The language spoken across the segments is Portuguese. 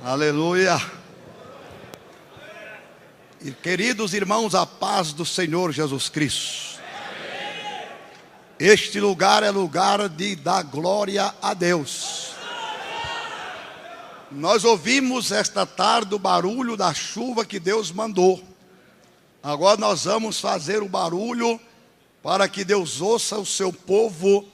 Aleluia. E queridos irmãos, a paz do Senhor Jesus Cristo. Este lugar é lugar de dar glória a Deus. Nós ouvimos esta tarde o barulho da chuva que Deus mandou. Agora nós vamos fazer o barulho para que Deus ouça o seu povo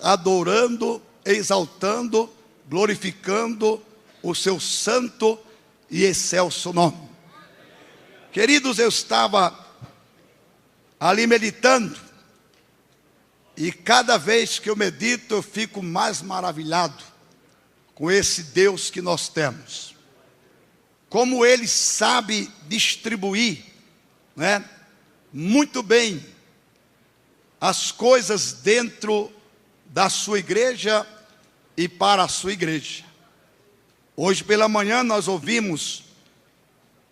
adorando, exaltando, glorificando o seu santo e excelso nome. Queridos, eu estava ali meditando, e cada vez que eu medito eu fico mais maravilhado com esse Deus que nós temos. Como Ele sabe distribuir, muito bem as coisas dentro da sua igreja e para a sua igreja. Hoje pela manhã nós ouvimos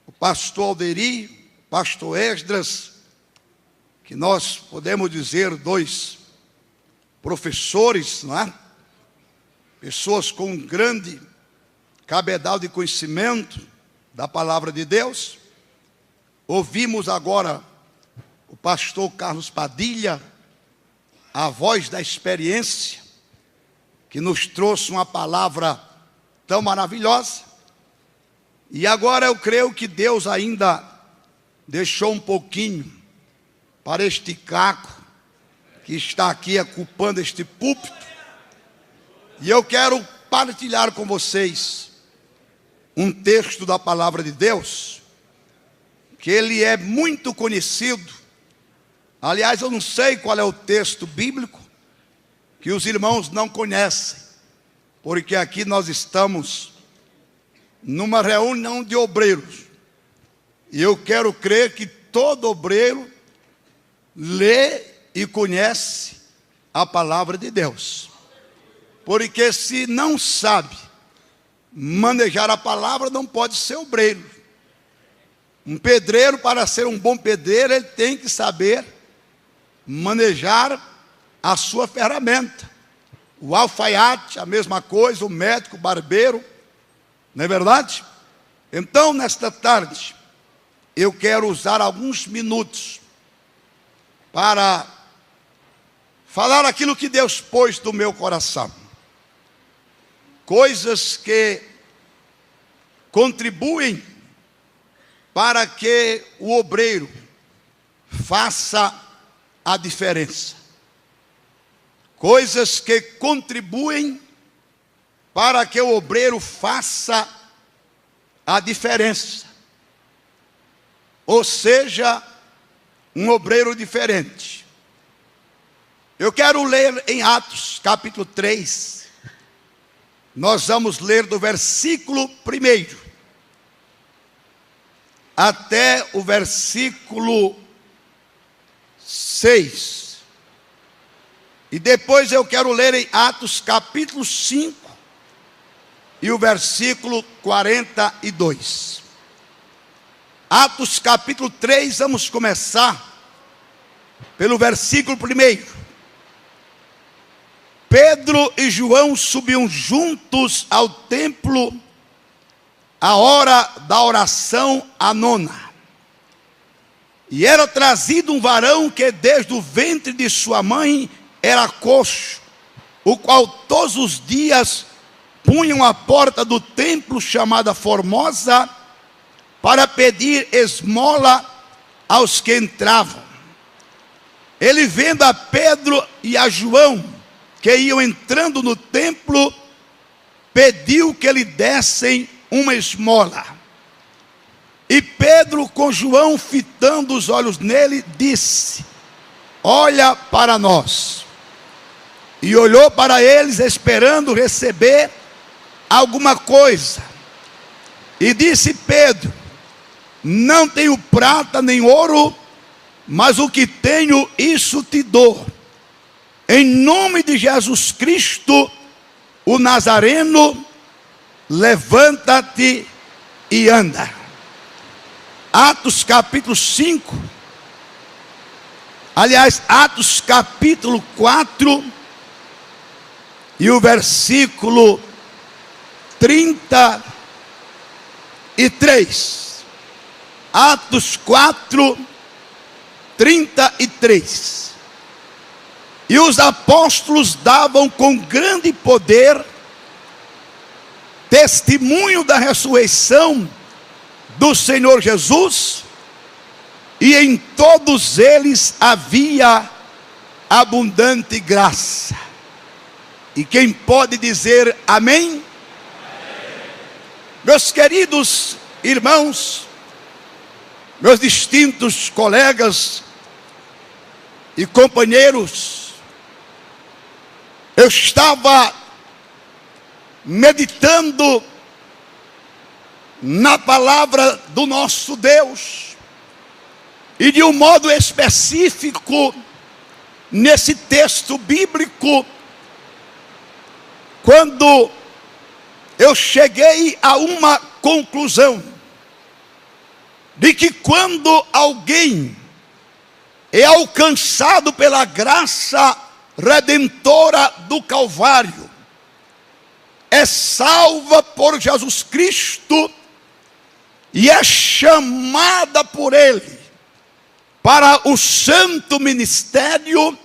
o pastor Alderi, pastor Esdras, que nós podemos dizer dois professores, não é? Pessoas com um grande cabedal de conhecimento da palavra de Deus. Ouvimos agora o pastor Carlos Padilha, a voz da experiência, que nos trouxe uma palavra tão maravilhosa. E agora eu creio que Deus ainda deixou um pouquinho para este caco que está aqui ocupando este púlpito. E eu quero partilhar com vocês um texto da palavra de Deus, que ele é muito conhecido. Aliás, eu não sei qual é o texto bíblico que os irmãos não conhecem, porque aqui nós estamos numa reunião de obreiros, e eu quero crer que todo obreiro lê e conhece a palavra de Deus, porque se não sabe manejar a palavra, não pode ser obreiro. Um pedreiro, para ser um bom pedreiro, ele tem que saber manejar a sua ferramenta. O alfaiate, a mesma coisa, o médico, o barbeiro, não é verdade? Então, nesta tarde, eu quero usar alguns minutos para falar aquilo que Deus pôs no meu coração. Coisas que contribuem para que o obreiro faça a diferença. Coisas que contribuem para que o obreiro faça a diferença. Ou seja, um obreiro diferente. Eu quero ler em Atos capítulo 3. Nós vamos ler do versículo 1 até o versículo 6. E depois eu quero ler em Atos capítulo 5 e o versículo 42. Atos capítulo 3, vamos começar pelo versículo 1. Pedro e João subiam juntos ao templo à hora da oração à nona. E era trazido um varão que desde o ventre de sua mãe era coxo, o qual todos os dias punham à porta do templo chamada Formosa para pedir esmola aos que entravam. Ele, vendo a Pedro e a João que iam entrando no templo, pediu que lhe dessem uma esmola. E Pedro, com João fitando os olhos nele, disse: olha para nós. E olhou para eles, esperando receber alguma coisa. E disse Pedro: não tenho prata nem ouro, mas o que tenho, isso te dou. Em nome de Jesus Cristo, o Nazareno, levanta-te e anda. Atos capítulo 5, aliás, Atos capítulo 4, e o versículo 30 33. Atos 4, 33. E os apóstolos davam com grande poder testemunho da ressurreição do Senhor Jesus, e em todos eles havia abundante graça. E quem pode dizer amém? Amém. Meus queridos irmãos, meus distintos colegas e companheiros, eu estava meditando na palavra do nosso Deus, e de um modo específico nesse texto bíblico, quando eu cheguei a uma conclusão de que quando alguém é alcançado pela graça redentora do Calvário, é salva por Jesus Cristo e é chamada por Ele para o santo ministério,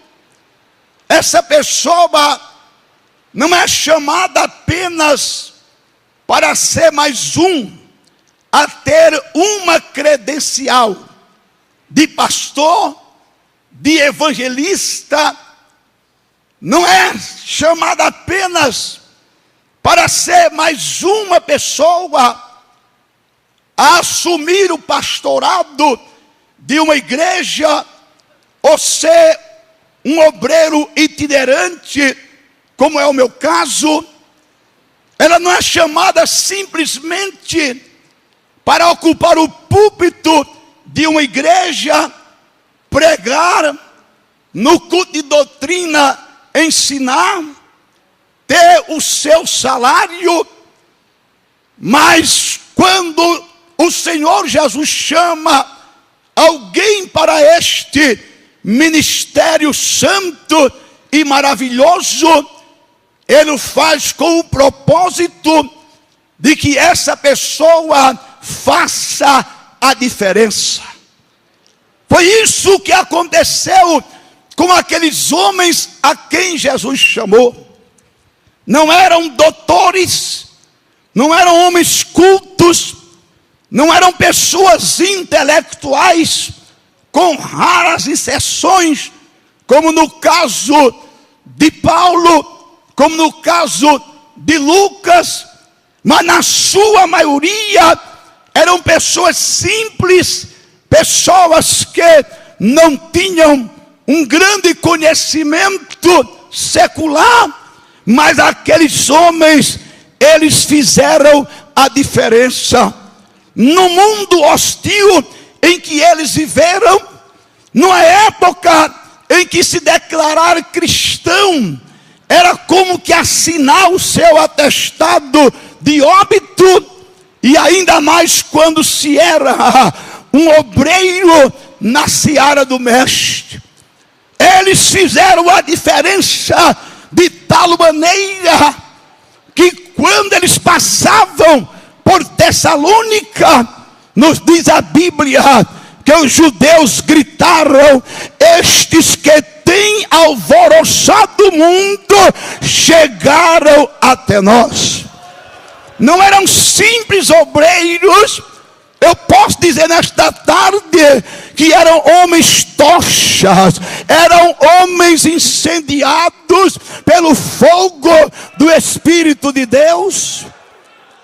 essa pessoa não é chamada apenas para ser mais um a ter uma credencial de pastor, de evangelista, não é chamada apenas para ser mais uma pessoa a assumir o pastorado de uma igreja, ou ser um obreiro itinerante, como é o meu caso. Ela não é chamada simplesmente para ocupar o púlpito de uma igreja, pregar, no culto de doutrina, ensinar, ter o seu salário. Mas quando o Senhor Jesus chama alguém para este ministério santo e maravilhoso, Ele o faz com o propósito de que essa pessoa faça a diferença. Foi isso que aconteceu com aqueles homens a quem Jesus chamou. Não eram doutores, não eram homens cultos, não eram pessoas intelectuais com raras exceções, como no caso de Paulo, como no caso de Lucas, mas na sua maioria eram pessoas simples, pessoas que não tinham um grande conhecimento secular, mas aqueles homens, eles fizeram a diferença. No mundo hostil em que eles viveram, numa época em que se declarar cristão era como que assinar o seu atestado de óbito, e ainda mais quando se era um obreiro na seara do mestre. Eles fizeram a diferença de tal maneira que quando eles passavam por Tessalônica, nos diz a Bíblia que os judeus gritaram: estes que têm alvoroçado o mundo chegaram até nós. Não eram simples obreiros. Eu posso dizer nesta tarde que eram homens tochas, eram homens incendiados pelo fogo do Espírito de Deus.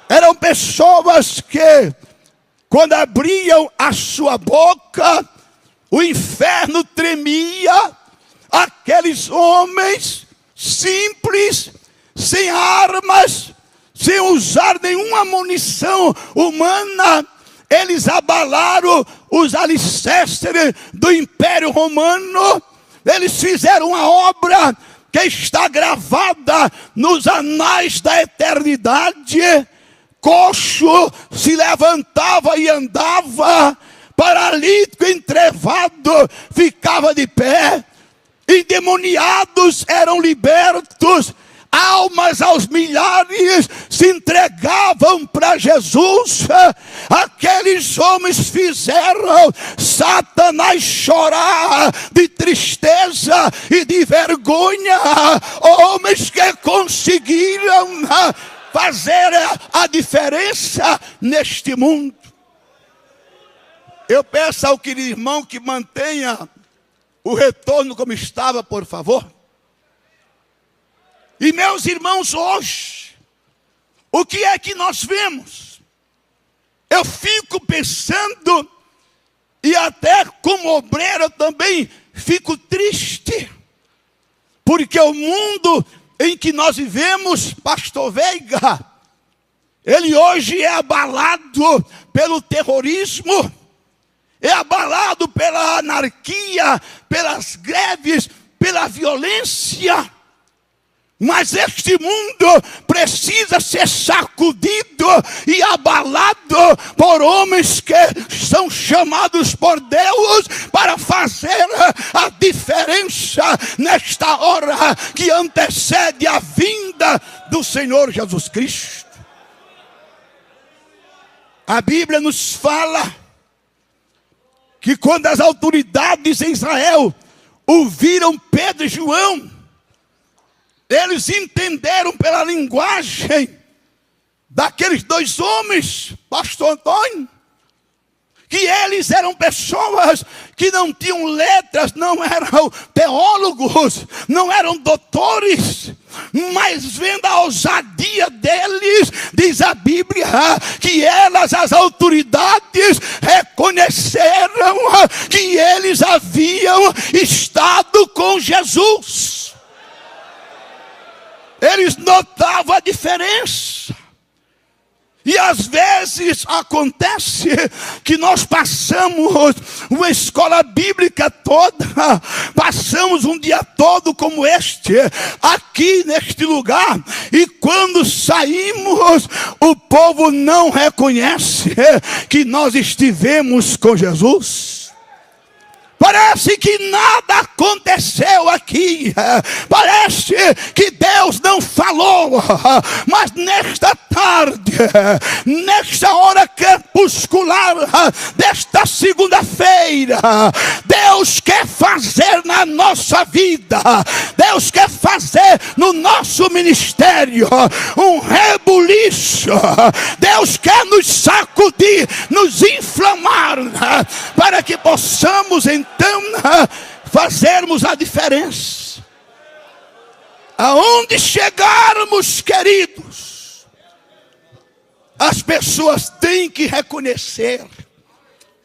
Eram pessoas que, quando abriam a sua boca, o inferno tremia. Aqueles homens simples, sem armas, sem usar nenhuma munição humana, eles abalaram os alicerces do Império Romano. Eles fizeram uma obra que está gravada nos anais da eternidade. Coxo se levantava e andava, paralítico entrevado ficava de pé, endemoniados eram libertos, almas aos milhares se se entregavam para Jesus, aqueles homens fizeram Satanás chorar de tristeza e de vergonha. Homens que conseguiram fazer a diferença neste mundo. Eu peço ao querido irmão que mantenha o retorno como estava, por favor. E meus irmãos, hoje, o que é que nós vemos? Eu fico pensando, e até como obreiro eu também fico triste, porque o mundo em que nós vivemos, pastor Veiga, ele hoje é abalado pelo terrorismo, é abalado pela anarquia, pelas greves, pela violência. Mas este mundo precisa ser sacudido e abalado por homens que são chamados por Deus para fazer a diferença nesta hora que antecede a vinda do Senhor Jesus Cristo. A Bíblia nos fala que quando as autoridades em Israel ouviram Pedro e João, eles entenderam pela linguagem daqueles dois homens, pastor Antônio, que eles eram pessoas que não tinham letras, não eram teólogos, não eram doutores, mas vendo a ousadia deles, diz a Bíblia, que elas, as autoridades, reconheceram que eles haviam estado com Jesus. Eles notavam a diferença. E às vezes acontece que nós passamos uma escola bíblica toda, passamos um dia todo como este, aqui neste lugar, e quando saímos, o povo não reconhece que nós estivemos com Jesus. Parece que nada aconteceu aqui. Parece que Deus não falou. Mas nesta tarde, nesta hora crepuscular desta segunda-feira, Deus quer fazer na nossa vida, Deus quer fazer no nosso ministério um rebuliço. Deus quer nos sacudir, nos inflamar, para que possamos então fazermos a diferença. Aonde chegarmos, queridos, as pessoas têm que reconhecer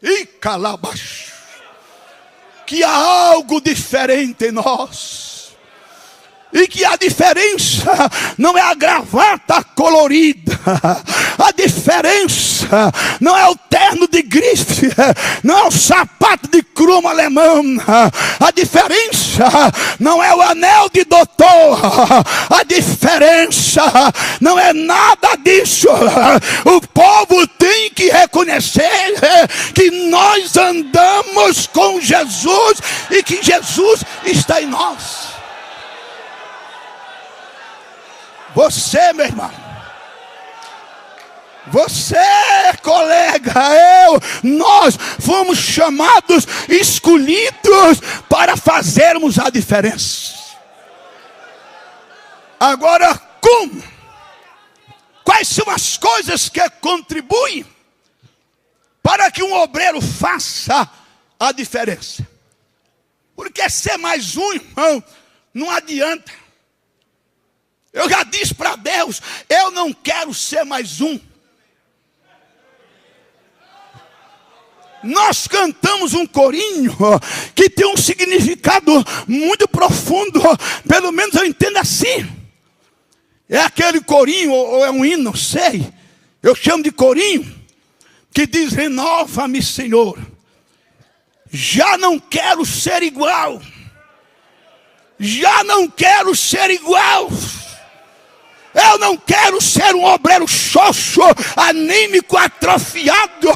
e calabash, que há algo diferente em nós. E que a diferença não é a gravata colorida, a diferença não é o terno de grife, não é o sapato de cromo alemão, a diferença não é o anel de doutor, a diferença não é nada disso. O povo tem que reconhecer que nós andamos com Jesus e que Jesus está em nós. Você, meu irmão, você, colega, nós fomos chamados, escolhidos para fazermos a diferença. Agora, como? Quais são as coisas que contribuem para que um obreiro faça a diferença? Porque ser mais um, irmão, não adianta. Eu já disse para Deus, eu não quero ser mais um. Nós cantamos um corinho que tem um significado muito profundo, pelo menos eu entendo assim. É aquele corinho, ou é um hino, não sei, eu chamo de corinho, que diz: renova-me, Senhor, já não quero ser igual, já não quero ser igual. Eu não quero ser um obreiro xoxo, anímico, atrofiado.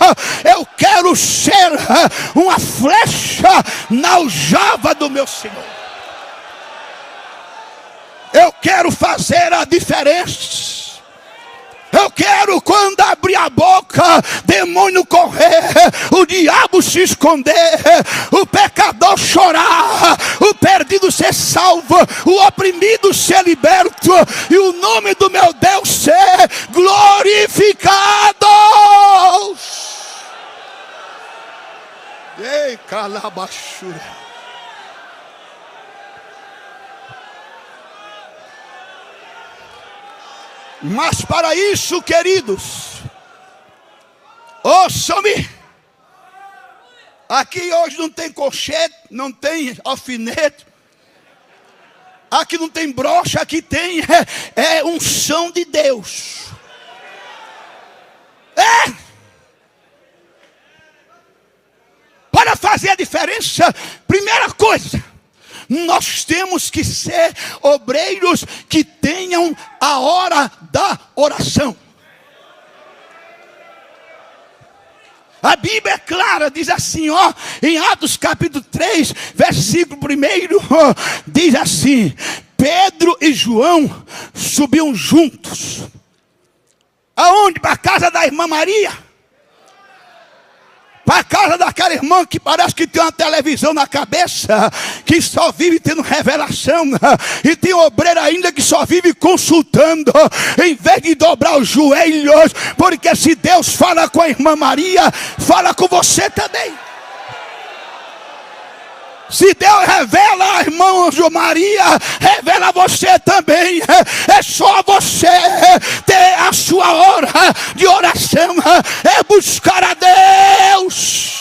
Eu quero ser uma flecha na aljava do meu Senhor. Eu quero fazer a diferença. Eu quero quando abrir a boca, demônio correr, o diabo se esconder, o pecador chorar, o perdido ser salvo, o oprimido ser liberto e o nome do meu Deus ser glorificado. Ei, calabachura. Mas para isso, queridos, ouçam-me. Aqui hoje não tem colchete, não tem alfinete. Aqui não tem brocha, aqui tem unção de Deus. Para fazer a diferença, primeira coisa, nós temos que ser obreiros que tenham a hora da oração. A Bíblia é clara, diz assim, em Atos capítulo 3, versículo 1, diz assim: Pedro e João subiam juntos. Aonde? Para a casa da irmã Maria. Para a casa daquela irmã que parece que tem uma televisão na cabeça, que só vive tendo revelação, e tem obreiro ainda que só vive consultando, em vez de dobrar os joelhos, porque se Deus fala com a irmã Maria, fala com você também. Se Deus revela a irmã Maria, revela você também. É só você ter a sua hora de oração, é buscar a Deus.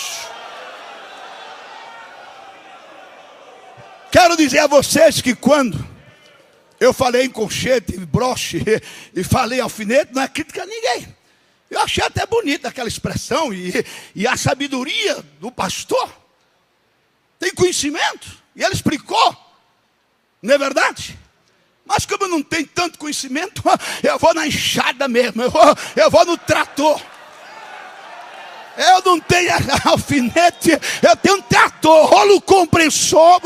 Quero dizer a vocês que quando eu falei em colchete, broche e falei alfinete, não é crítica a ninguém. Eu achei até bonita aquela expressão e a sabedoria do pastor. Tem conhecimento, e ele explicou, não é verdade? Mas como eu não tenho tanto conhecimento, eu vou na enxada mesmo, eu vou no trator. Eu não tenho alfinete, eu tenho um trator, rolo compressor.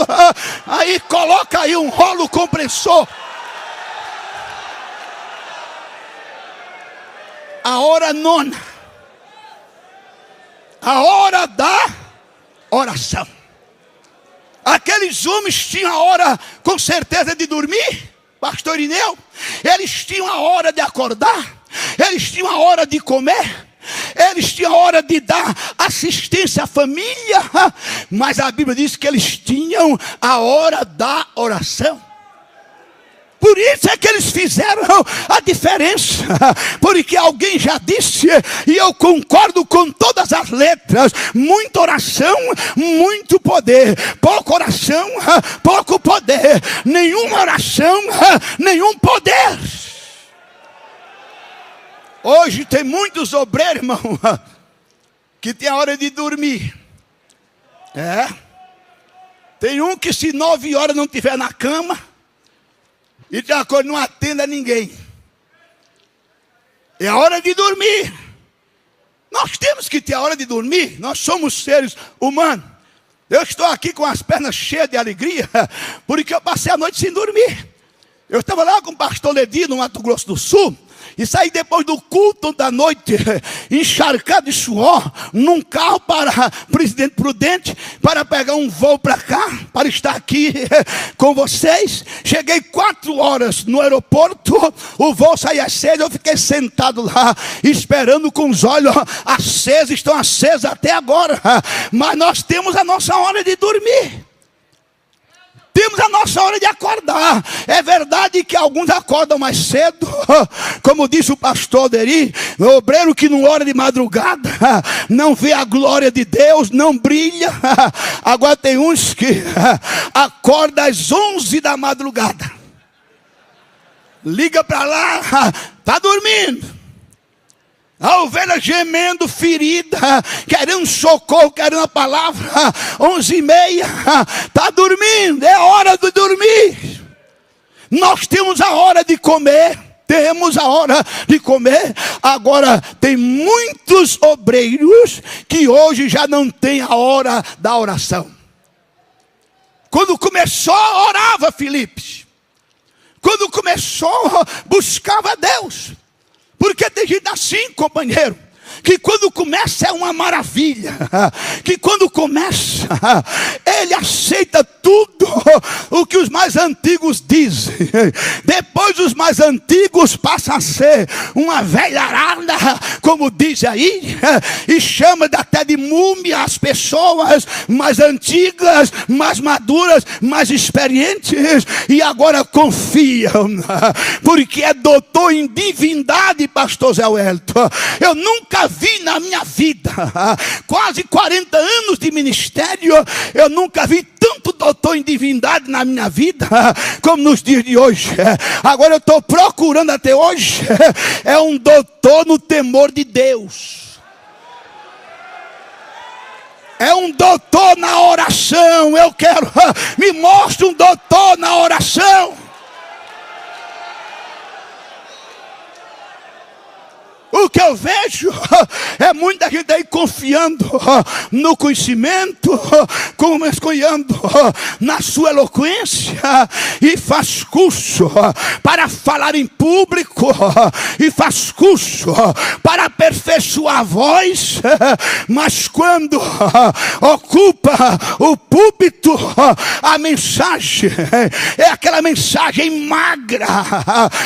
Aí coloca aí um rolo compressor. A hora nona, a hora da oração. Aqueles homens tinham a hora, com certeza, de dormir, pastor Irineu. Eles tinham a hora de acordar, eles tinham a hora de comer, eles tinham a hora de dar assistência à família. Mas a Bíblia diz que eles tinham a hora da oração. Por isso é que eles fizeram a diferença. Porque alguém já disse, e eu concordo com todas as letras: muita oração, muito poder. Pouca oração, pouco poder. Nenhuma oração, nenhum poder. Hoje tem muitos obreiros, irmão, que tem a hora de dormir. Tem um que se 9 horas não estiver na cama, e de acordo não atenda a ninguém. É a hora de dormir. Nós temos que ter a hora de dormir. Nós somos seres humanos. Eu estou aqui com as pernas cheias de alegria, porque eu passei a noite sem dormir. Eu estava lá com o pastor Ledi, no Mato Grosso do Sul, e saí depois do culto da noite, encharcado de suor, num carro para Presidente Prudente, para pegar um voo para cá, para estar aqui com vocês. Cheguei 4 horas no aeroporto, o voo saía às 6, eu fiquei sentado lá, esperando com os olhos acesos, estão acesos até agora. Mas nós temos a nossa hora de dormir. Temos a nossa hora de acordar. É verdade que alguns acordam mais cedo, como disse o pastor Oderi, o obreiro que não ora de madrugada não vê a glória de Deus, não brilha. Agora tem uns que acordam às 11 da madrugada, liga para lá, está dormindo. A ovelha gemendo, ferida, querendo socorro, querendo a palavra. 11h30, está dormindo, é hora de dormir. Nós temos a hora de comer, temos a hora de comer. Agora, tem muitos obreiros que hoje já não tem a hora da oração. Quando começou, orava Filipe. Quando começou, buscava Deus. Porque tem gente assim, companheiro, que quando começa é uma maravilha, que quando começa, ele aceita tudo o que os mais antigos dizem. Depois os mais antigos passam a ser uma velharada, como diz aí, e chama até de múmia as pessoas mais antigas, mais maduras, mais experientes, e agora confiam, porque é doutor em divindade, pastor Zé Wellington. Eu nunca vi na minha vida, quase 40 anos de ministério, eu nunca vi tanto doutor em divindade na minha vida, como nos dias de hoje. Agora eu estou procurando até hoje, é um doutor no temor de Deus. É um doutor na oração. Eu quero, me mostre um doutor na oração. O que eu vejo é muita gente aí confiando no conhecimento, confiando na sua eloquência, e faz curso para falar em público, e faz curso para aperfeiçoar a voz, mas quando ocupa o púlpito, a mensagem é aquela mensagem magra,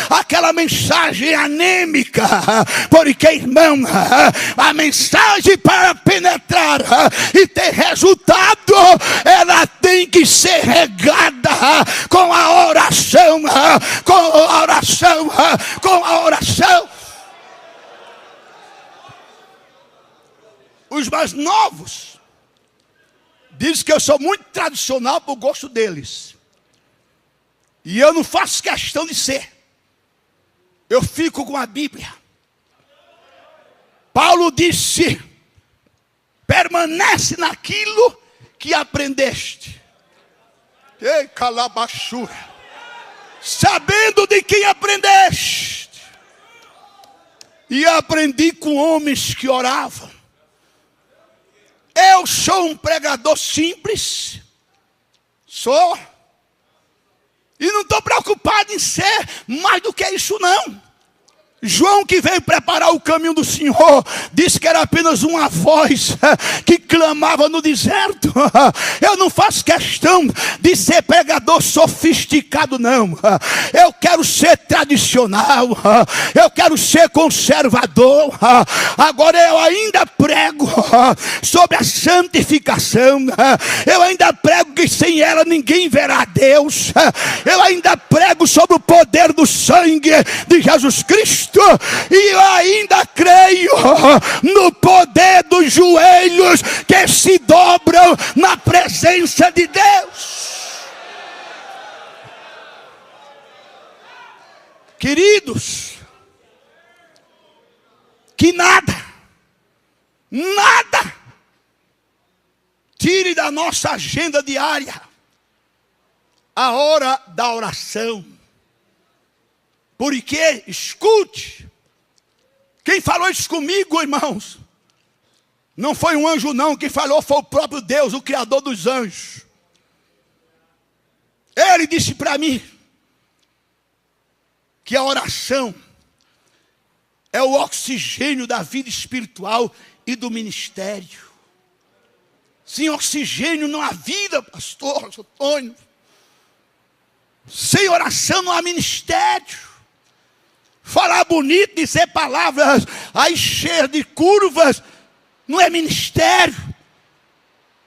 aquela mensagem anêmica. Porque, irmão, a mensagem para penetrar e ter resultado, ela tem que ser regada com a oração, com a oração, com a oração. Os mais novos dizem que eu sou muito tradicional para o gosto deles. E eu não faço questão de ser. Eu fico com a Bíblia. Paulo disse: permanece naquilo que aprendeste. Ei, calabachura. Sabendo de quem aprendeste. E aprendi com homens que oravam. Eu sou um pregador simples. Sou. E não estou preocupado em ser mais do que isso, não. João, que veio preparar o caminho do Senhor, disse que era apenas uma voz que clamava no deserto. Eu não faço questão de ser pregador sofisticado, não. Eu quero ser tradicional, eu quero ser conservador. Agora eu ainda prego sobre a santificação. Eu ainda prego que sem ela ninguém verá Deus. Eu ainda prego sobre o poder do sangue de Jesus Cristo. E eu ainda creio no poder dos joelhos que se dobram na presença de Deus. Queridos, que nada tire da nossa agenda diária a hora da oração. Porque, escute, quem falou isso comigo, irmãos, não foi um anjo não, quem falou foi o próprio Deus, o Criador dos anjos. Ele disse para mim que a oração é o oxigênio da vida espiritual e do ministério. Sem oxigênio não há vida, pastor Antônio. Sem oração não há ministério. Falar bonito, dizer palavras aí cheias de curvas, não é ministério.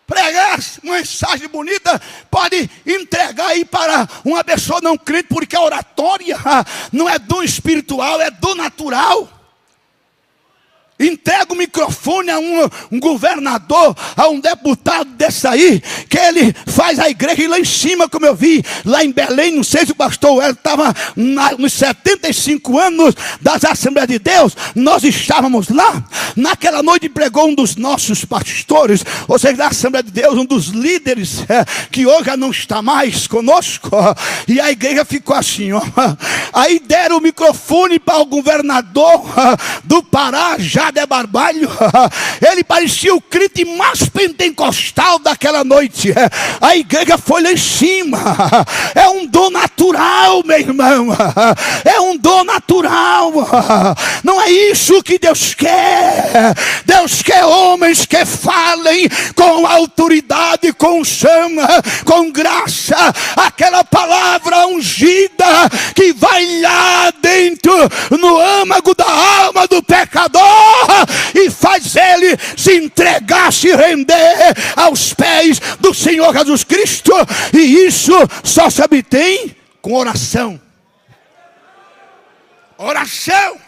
Pregar mensagem bonita pode entregar aí para uma pessoa não crente, porque a oratória não é dom espiritual, é dom natural. Entrega o microfone a um governador, a um deputado desse aí, que ele faz a igreja, e lá em cima, como eu vi, lá em Belém, não sei se o pastor Hélio estava nos 75 anos das Assembleias de Deus, nós estávamos lá, naquela noite pregou um dos nossos pastores, ou seja, da Assembleia de Deus, um dos líderes, que hoje já não está mais conosco, e a igreja ficou assim, ó. Aí deram o microfone para o governador do Pará, de Barbalho. Ele parecia o crente mais pentecostal daquela noite. A igreja foi lá em cima. É um dom natural, meu irmão. É um dom natural. Não é isso que Deus quer. Deus quer homens que falem com autoridade, com chama, com graça, aquela palavra ungida que vai lá dentro, no âmago da alma do pecador, e faz ele se entregar, se render aos pés do Senhor Jesus Cristo. E isso só se obtém com oração. Oração.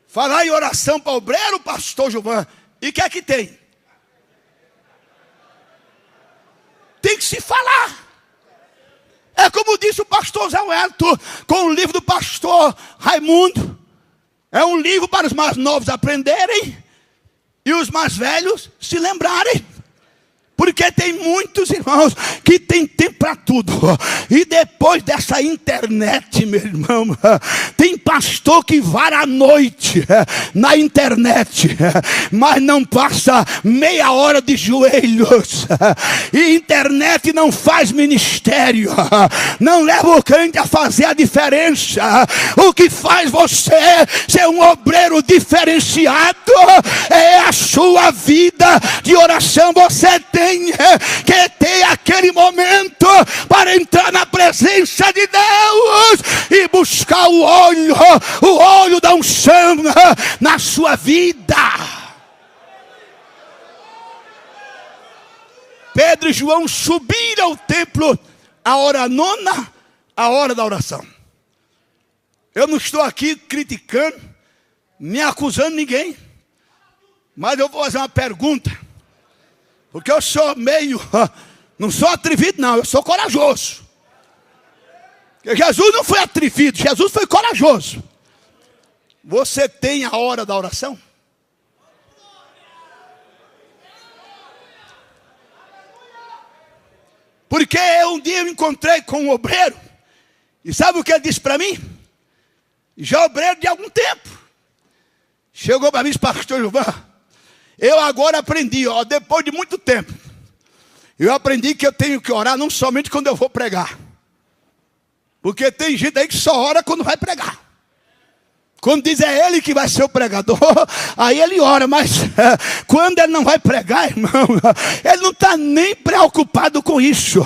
Falar em oração para o obreiro, pastor Gilvan, e o que é que tem? Tem que se falar. É como disse o pastor Zé Wellington com o livro do pastor Raimundo. É um livro para os mais novos aprenderem e os mais velhos se lembrarem. Porque tem muitos irmãos que tem tempo para tudo. E depois dessa internet, meu irmão, tem pastor que vara a noite na internet, mas não passa meia hora de joelhos. E internet não faz ministério, não leva o crente a fazer a diferença. O que faz você ser um obreiro diferenciado é a sua vida de oração. Você tem que ter aquele momento para entrar na presença de Deus e buscar o óleo da unção na sua vida. Pedro e João subiram ao templo a hora nona, a hora da oração. Eu não estou aqui criticando, nem acusando ninguém, mas eu vou fazer uma pergunta. Porque eu sou não sou atrevido não, eu sou corajoso. Porque Jesus não foi atrevido, Jesus foi corajoso. Você tem a hora da oração? Porque um dia eu encontrei com um obreiro, e sabe o que ele disse para mim? Já obreiro de algum tempo. Chegou para mim e disse: pastor Gilvan, eu agora aprendi, depois de muito tempo, eu aprendi que eu tenho que orar não somente quando eu vou pregar. Porque tem gente aí que só ora quando vai pregar. Quando diz é ele que vai ser o pregador, aí ele ora. Mas quando ele não vai pregar, irmão, ele não está nem preocupado com isso.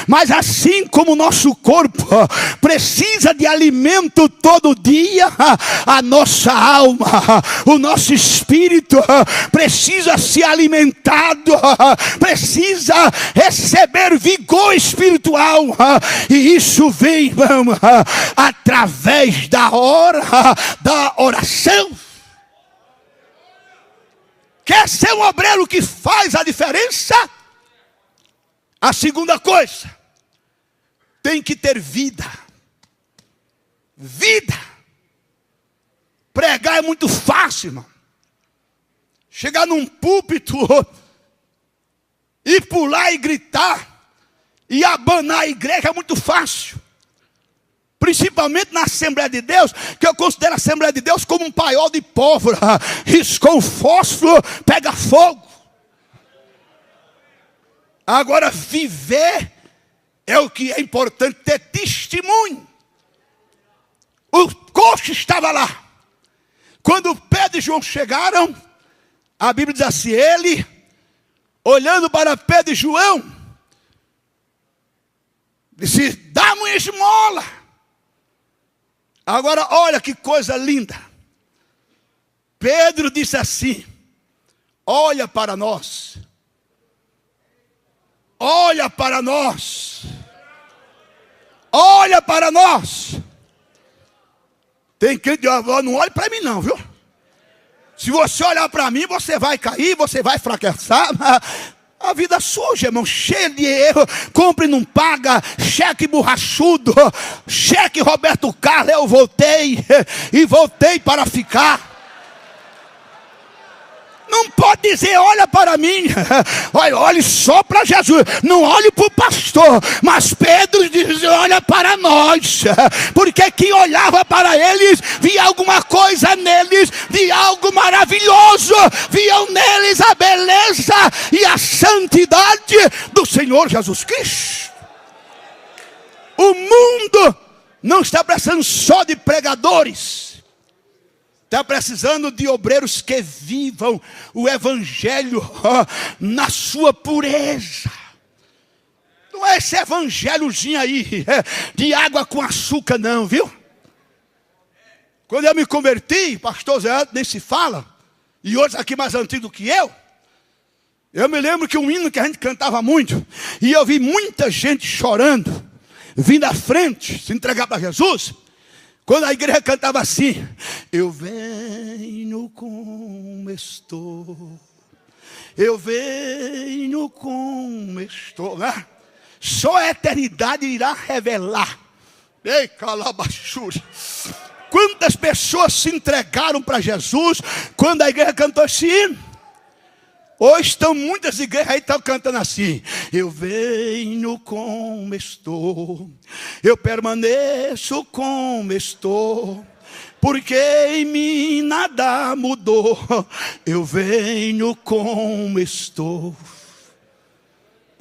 Mas assim como o nosso corpo precisa de alimento todo dia, a nossa alma, o nosso espírito precisa ser alimentado, precisa receber vigor espiritual. E isso vem, irmão, através da oração. Quer ser um obreiro que faz a diferença? A segunda coisa, tem que ter vida. Vida. Pregar é muito fácil, irmão. Chegar num púlpito e pular e gritar e abanar a igreja é muito fácil. Principalmente na Assembleia de Deus, que eu considero a Assembleia de Deus como um paiol de pólvora. Riscou o fósforo, pega fogo. Agora, viver é o que é importante, ter testemunho. O coxo estava lá. Quando Pedro e João chegaram, a Bíblia diz assim: ele, olhando para Pedro e João, disse: dá-me uma esmola. Agora olha que coisa linda. Pedro disse assim: olha para nós. Olha para nós. Olha para nós. Tem crente que diz: não olhe para mim não, viu? Se você olhar para mim, você vai cair, você vai fracassar. A vida suja, irmão, cheia de erro. Compre e não paga, cheque borrachudo, cheque Roberto Carlos. Eu voltei e voltei para ficar. Não pode dizer: olha para mim, olhe só para Jesus, não olhe para o pastor. Mas Pedro diz: olha para nós. Porque quem olhava para eles via alguma coisa neles, via algo maravilhoso, viam neles a beleza e a santidade do Senhor Jesus Cristo. O mundo não está precisando só de pregadores. Está precisando de obreiros que vivam o evangelho na sua pureza. Não é esse evangelhozinho aí de água com açúcar não, viu? Quando eu me converti, pastor Zé nem se fala, e outros aqui mais antigos do que eu me lembro que um hino que a gente cantava muito, e eu vi muita gente chorando, vindo à frente, se entregar para Jesus, quando a igreja cantava assim: eu venho como estou, eu venho como estou, né? Só a eternidade irá revelar. Ei, calabachuri. Quantas pessoas se entregaram para Jesus quando a igreja cantou esse hino? Hoje estão muitas igrejas aí estão cantando assim: eu venho como estou, eu permaneço como estou, porque em mim nada mudou, eu venho como estou.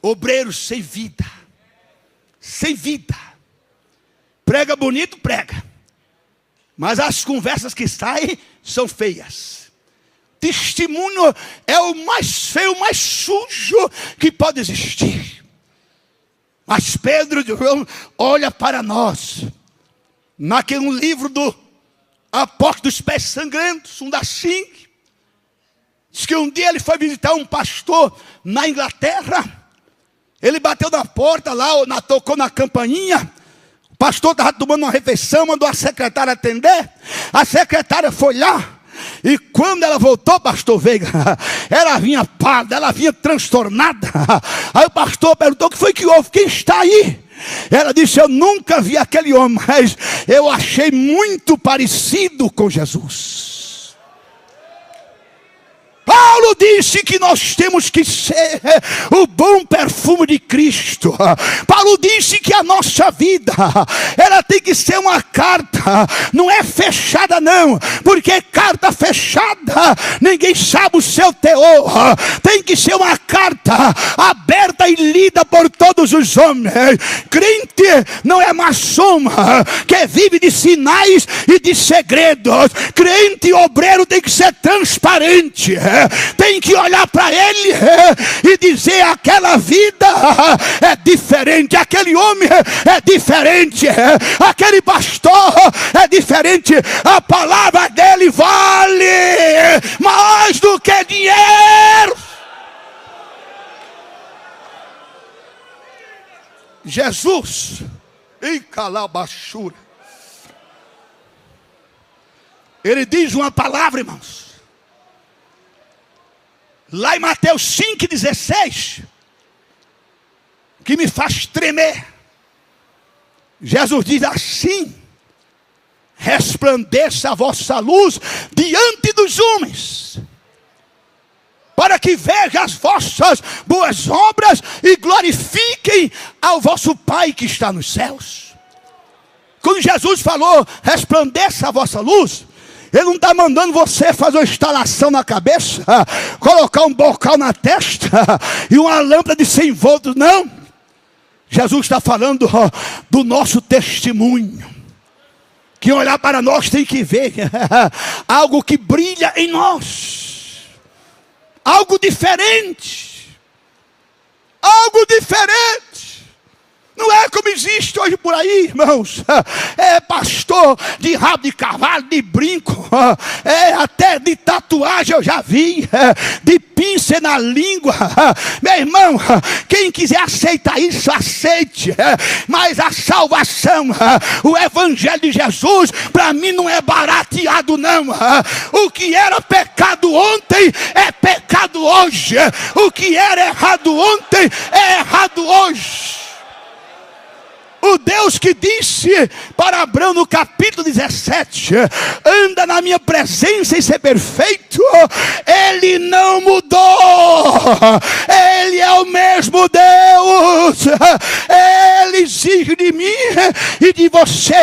Obreiros sem vida, sem vida. Prega bonito, prega, mas as conversas que saem são feias. Testemunho é o mais feio, o mais sujo que pode existir. Mas Pedro olha para nós, naquele livro do Apóstolo dos Pés Sangrentos, um da Sing, diz que um dia ele foi visitar um pastor na Inglaterra. Ele bateu na porta lá, tocou na campainha. O pastor estava tomando uma refeição, mandou a secretária atender. A secretária foi lá. E quando ela voltou, pastor Veiga, ela vinha pálida, ela vinha transtornada. Aí o pastor perguntou: o que foi que houve? Quem está aí? Ela disse: eu nunca vi aquele homem, mas eu achei muito parecido com Jesus. Paulo disse que nós temos que ser o bom perfume de Cristo. Paulo disse que a nossa vida, ela tem que ser uma carta, não é fechada não, porque carta fechada, ninguém sabe o seu teor. Tem que ser uma carta aberta e lida por todos os homens. Crente não é maçom, que vive de sinais e de segredos. Crente obreiro tem que ser transparente. Tem que olhar para ele e dizer: aquela vida é diferente, aquele homem é diferente, aquele pastor é diferente, a palavra dele vale mais do que dinheiro. Jesus, em calabachura, ele diz uma palavra, irmãos, lá em Mateus 5,16, que me faz tremer. Jesus diz assim: resplandeça a vossa luz diante dos homens, para que vejam as vossas boas obras e glorifiquem ao vosso Pai que está nos céus. Quando Jesus falou resplandeça a vossa luz, ele não está mandando você fazer uma instalação na cabeça, colocar um bocal na testa e uma lâmpada de 100 volts, não. Jesus está falando do nosso testemunho. Quem olhar para nós tem que ver algo que brilha em nós, algo diferente, algo diferente. Não é como existe hoje por aí, irmãos. É pastor de rabo de cavalo, de brinco, até de tatuagem eu já vi, de pinça na língua. Meu irmão, quem quiser aceitar isso, aceite. Mas a salvação, o evangelho de Jesus, para mim não é barateado não. O que era pecado ontem é pecado hoje. O que era errado ontem é errado hoje. O Deus que disse para Abraão no capítulo 17, anda na minha presença e ser perfeito, Ele não mudou. Ele é o mesmo Deus. Ele exige de mim e de você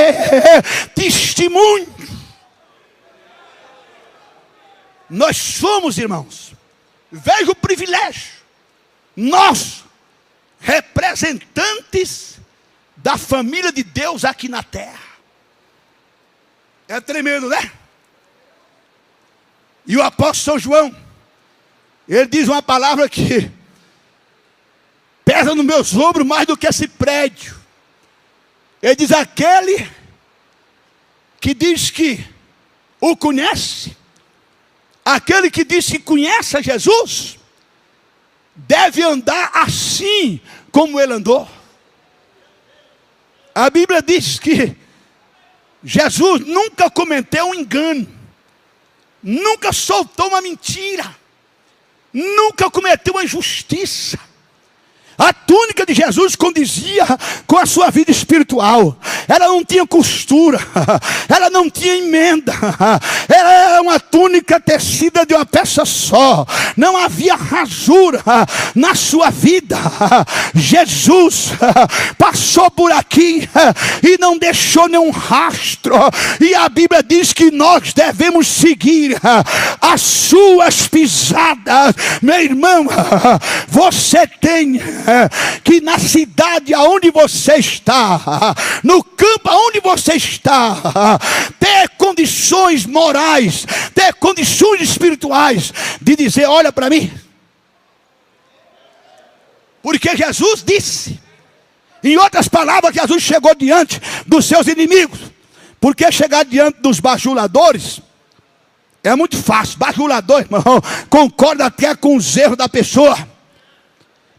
testemunho. Nós somos, irmãos, veja o privilégio, nós, representantes da família de Deus aqui na terra. É tremendo, né? E o apóstolo São João, ele diz uma palavra que pesa nos meus ombros mais do que esse prédio. Ele diz: aquele que diz que o conhece, aquele que diz que conhece a Jesus, deve andar assim como ele andou. A Bíblia diz que Jesus nunca cometeu um engano, nunca soltou uma mentira, nunca cometeu uma injustiça. A túnica de Jesus condizia com a sua vida espiritual. Ela não tinha costura, ela não tinha emenda, ela era uma túnica tecida de uma peça só. Não havia rasura na sua vida. Jesus passou por aqui e não deixou nenhum rastro. E a Bíblia diz que nós devemos seguir as suas pisadas. Meu irmão, você tem que na cidade aonde você está, no campo aonde você está, ter condições morais, ter condições espirituais de dizer: olha para mim. Porque Jesus disse, em outras palavras, que Jesus chegou diante dos seus inimigos. Porque chegar diante dos bajuladores é muito fácil. Bajulador, irmão, concorda até com os erros da pessoa.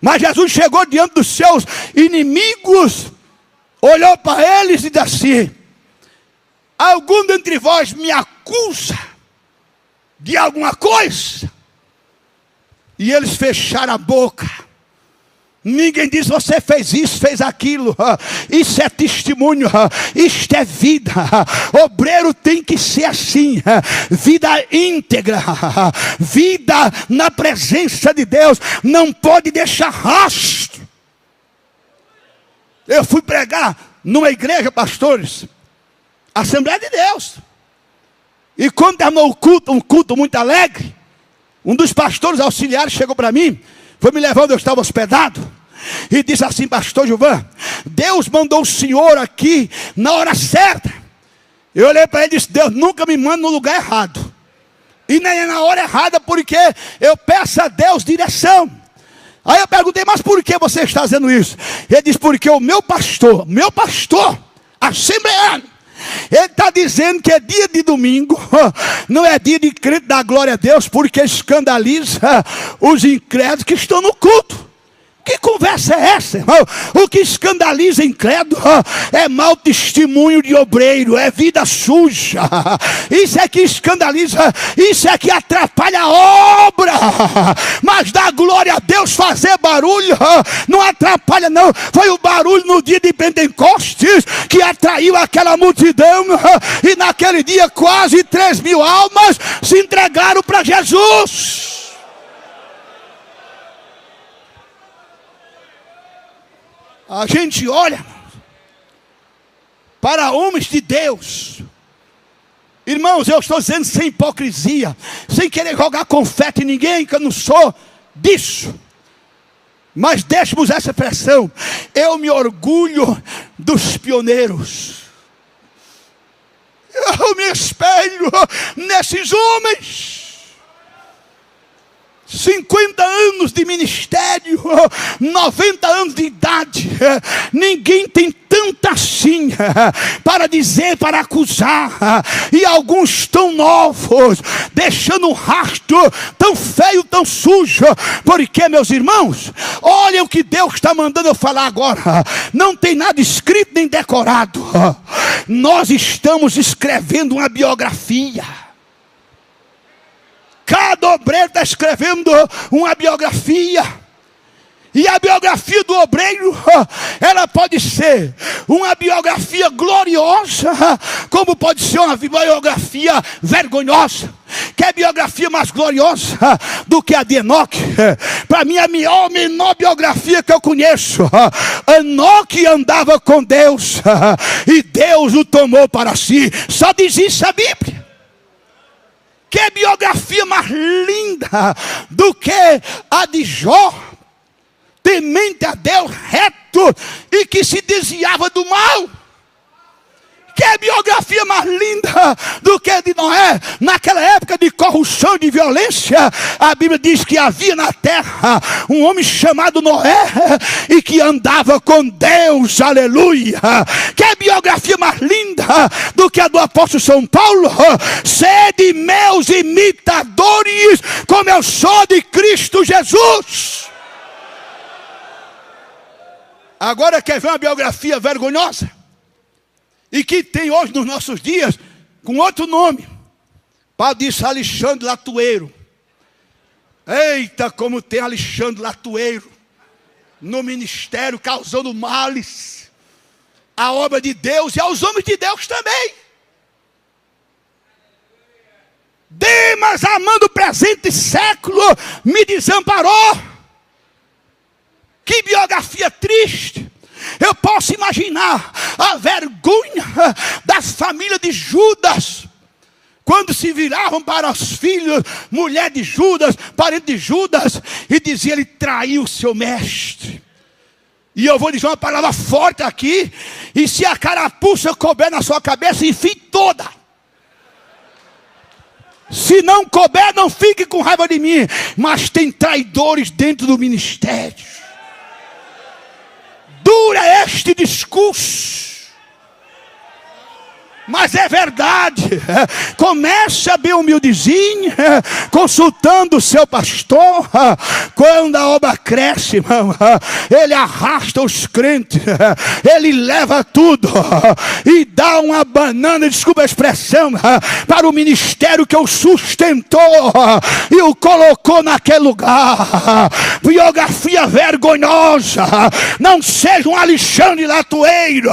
Mas Jesus chegou diante dos seus inimigos, olhou para eles e disse assim: algum dentre vós me acusa de alguma coisa? E eles fecharam a boca. Ninguém diz: você fez isso, fez aquilo. Isso é testemunho, isto é vida. Obreiro tem que ser assim, vida íntegra, vida na presença de Deus, não pode deixar rastro. Eu fui pregar numa igreja, pastores, Assembleia de Deus, e quando terminou o culto, um culto muito alegre, um dos pastores auxiliares chegou para mim, foi me levar onde eu estava hospedado, e disse assim: pastor Gilvan, Deus mandou o senhor aqui na hora certa. Eu olhei para ele e disse: Deus nunca me manda no lugar errado, e nem é na hora errada, porque eu peço a Deus direção. Aí eu perguntei: mas por que você está fazendo isso? Ele disse: porque o meu pastor assembleano, ele está dizendo que é dia de domingo, não é dia de crente dar glória a Deus, porque escandaliza os incrédulos que estão no culto. Que conversa é essa, irmão? O que escandaliza incrédulo é mau testemunho de obreiro, é vida suja. Isso é que escandaliza, isso é que atrapalha a obra. Mas dar glória a Deus, fazer barulho, não atrapalha não. Foi o barulho no dia de Pentecostes que atraiu aquela multidão, e naquele dia quase 3.000 almas se entregaram para Jesus. A gente olha para homens de Deus. Irmãos, eu estou dizendo sem hipocrisia, sem querer jogar confete em ninguém, que eu não sou disso. Mas deixe-nos essa expressão: eu me orgulho dos pioneiros. Eu me espelho nesses homens. 50 anos de ministério, 90 anos de idade, ninguém tem tanta assim para dizer, para acusar, e alguns tão novos, deixando um rastro tão feio, tão sujo. Porque, meus irmãos, olha o que Deus está mandando eu falar agora. Não tem nada escrito nem decorado. Nós estamos escrevendo uma biografia. Cada obreiro está escrevendo uma biografia. E a biografia do obreiro, ela pode ser uma biografia gloriosa, como pode ser uma biografia vergonhosa. Quer biografia mais gloriosa do que a de Enoque? Para mim, a menor biografia que eu conheço. Enoque andava com Deus, e Deus o tomou para si. Só diz isso a Bíblia. Que biografia mais linda do que a de Jó, temente a Deus, reto, e que se desviava do mal. Que biografia mais linda do que a de Noé. Naquela época de corrupção e de violência, a Bíblia diz que havia na terra um homem chamado Noé e que andava com Deus, aleluia. Que biografia mais linda do que a do apóstolo São Paulo. Sede meus imitadores, como eu sou de Cristo Jesus. Agora quer ver uma biografia vergonhosa? E que tem hoje nos nossos dias, com outro nome. Padre disse Alexandre Latueiro. Eita, como tem Alexandre Latueiro no ministério, causando males à obra de Deus e aos homens de Deus também. Demas, amando o presente século, me desamparou. Que biografia triste. Eu posso imaginar a vergonha das famílias de Judas, quando se viravam para os filhos, mulher de Judas, parente de Judas, e dizia: ele traiu o seu mestre. E eu vou dizer uma palavra forte aqui, e se a carapuça couber na sua cabeça, enfim toda. Se não couber, não fique com raiva de mim. Mas tem traidores dentro do ministério. Dura este discurso, mas é verdade. Começa bem humildezinho, consultando o seu pastor. Quando a obra cresce, irmão, ele arrasta os crentes, ele leva tudo e dá uma banana, desculpa a expressão, para o ministério que o sustentou e o colocou naquele lugar. Biografia vergonhosa. Não seja um Alexandre Latueiro,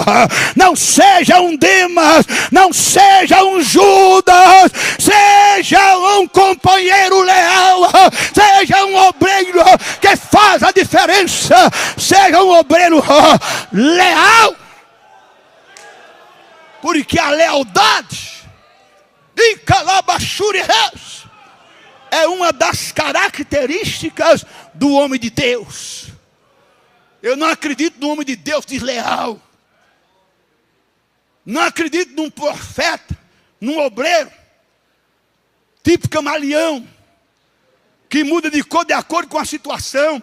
não seja um Demas, não seja um Judas, seja um companheiro leal, seja um obreiro que faz a diferença, seja um obreiro leal, porque a lealdade e calabachuri é uma das características do homem de Deus. Eu não acredito no homem de Deus desleal. Não acredito num profeta, num obreiro, tipo camaleão, que muda de cor de acordo com a situação.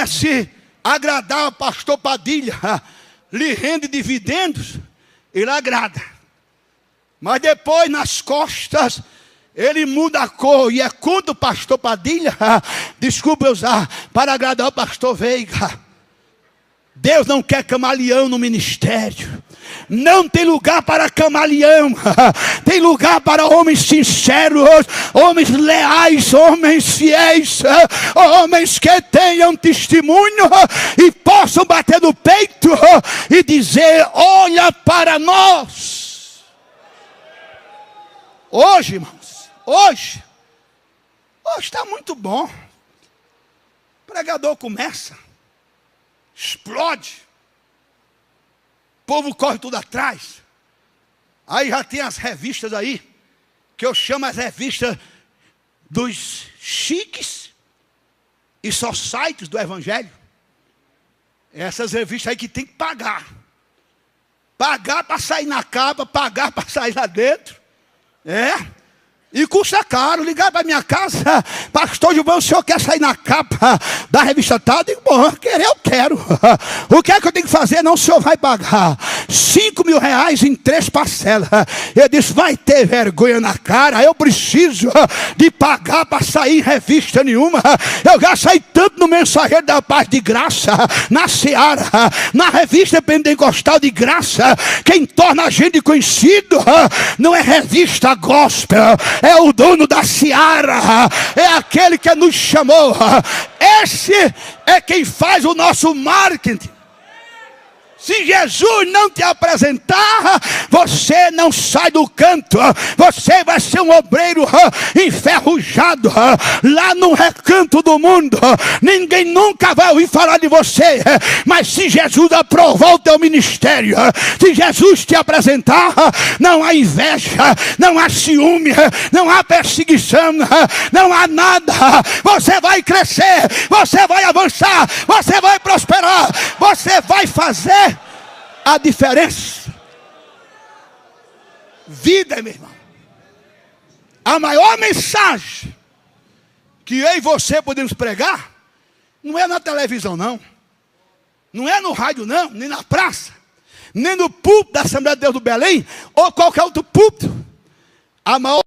Se agradar o pastor Padilha, lhe rende dividendos, ele agrada. Mas depois, nas costas, ele muda a cor e é contra o pastor Padilha, desculpa eu usar, para agradar o pastor Veiga. Deus não quer camaleão no ministério. Não tem lugar para camaleão. Tem lugar para homens sinceros, homens leais, homens fiéis, homens que tenham testemunho e possam bater no peito e dizer: olha para nós. Hoje, irmãos, hoje está muito bom. O pregador começa, explode, o povo corre tudo atrás. Aí já tem as revistas aí, que eu chamo as revistas dos chiques e só sites do evangelho. Essas revistas aí que tem que pagar. Pagar para sair na capa, pagar para sair lá dentro. E custa caro. Ligar para minha casa: pastor Gilvão, o senhor quer sair na capa da revista tal? Eu digo: bom, querer eu quero. O que é que eu tenho que fazer? Não, o senhor vai pagar 5 mil reais em 3 parcelas. Eu disse: vai ter vergonha na cara. Eu preciso de pagar para sair em revista nenhuma. Eu já saí tanto no Mensageiro da Paz de graça, na Seara, na revista Pentecostal de graça. Quem torna a gente conhecido não é revista gospel, é o dono da Seara, é aquele que nos chamou. Esse é quem faz o nosso marketing. Se Jesus não te apresentar, você não sai do canto. Você vai ser um obreiro enferrujado lá no recanto do mundo. Ninguém nunca vai ouvir falar de você. Mas se Jesus aprovar o teu ministério, se Jesus te apresentar, não há inveja, não há ciúme, não há perseguição, não há nada. Você vai crescer, você vai avançar, você vai prosperar, você vai fazer a diferença. vida, meu irmão. A maior mensagem que eu e você podemos pregar não é na televisão, não. Não é no rádio, não, nem na praça, nem no púlpito da Assembleia de Deus do Belém, ou qualquer outro púlpito. A maior